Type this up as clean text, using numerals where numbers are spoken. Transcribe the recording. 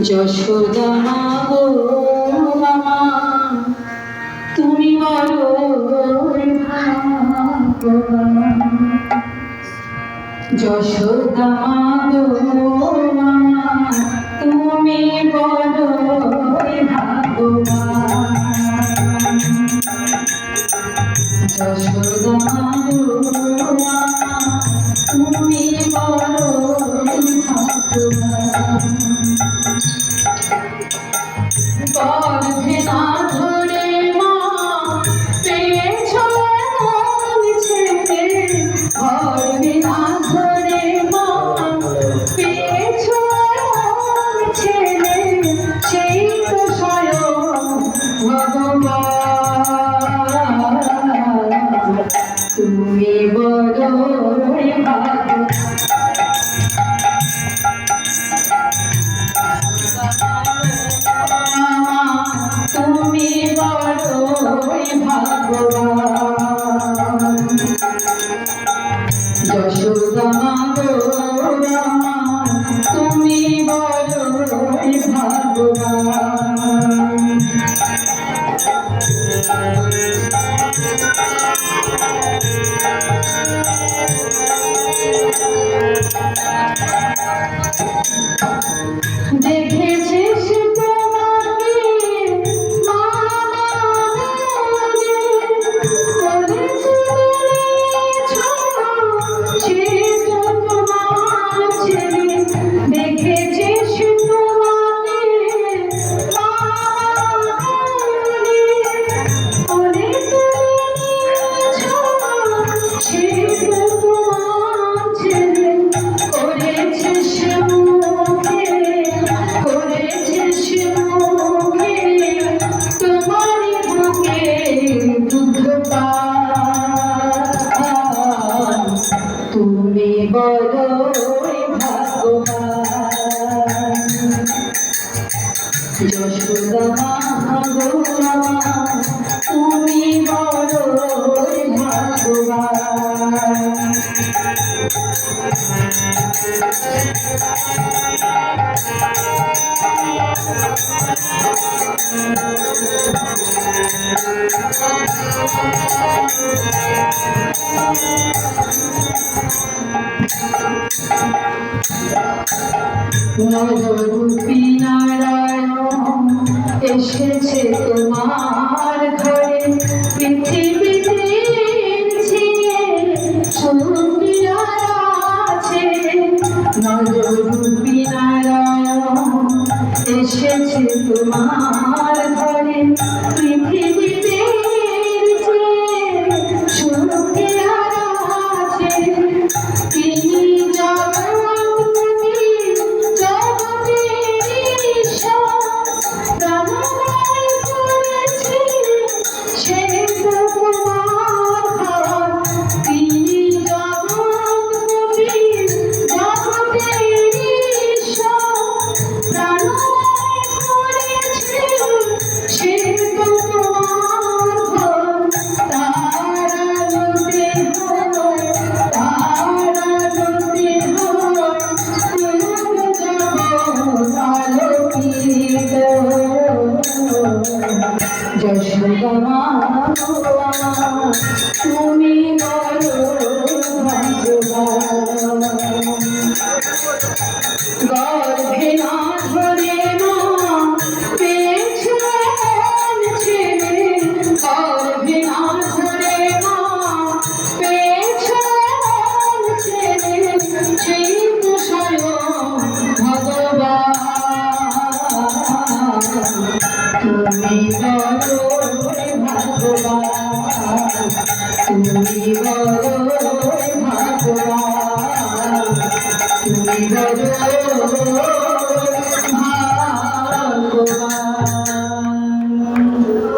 যশোদা মা গো মামা তুমি বড়ই ভাগ্যবান। যশোদা মা গো মামা তুমি বড়ই ভাগ্যবান। যশোদা মা গো মামা তুমি বড়ই ভাগ্যবান। গর্ভে না ধরে মা পেয়েছ এমন ছেলে, গর্ভে না ধরে মা পেয়েছ এমন ছেলে, সেই তো স্বয়ং ভগবান। তুমি বড়ই ভাগ্যবান। তুমি বড়ই ভাগ্যবান। যশোদা মা গো মামা তুমি বড়ই ভাগ্যবান। দেখেছিস তোমাকে তুমি বড়ই ভাগ্যবান। যশোদা মা গো মামা তুমি বড়ই ভাগ্যবান। নররূপী নারায়ণ এসেছে তোমার ঘরে, পৃথিবীতে ছিঁড়ে সুন্দর আছে। নররূপী নারায়ণ এসেছে তোমার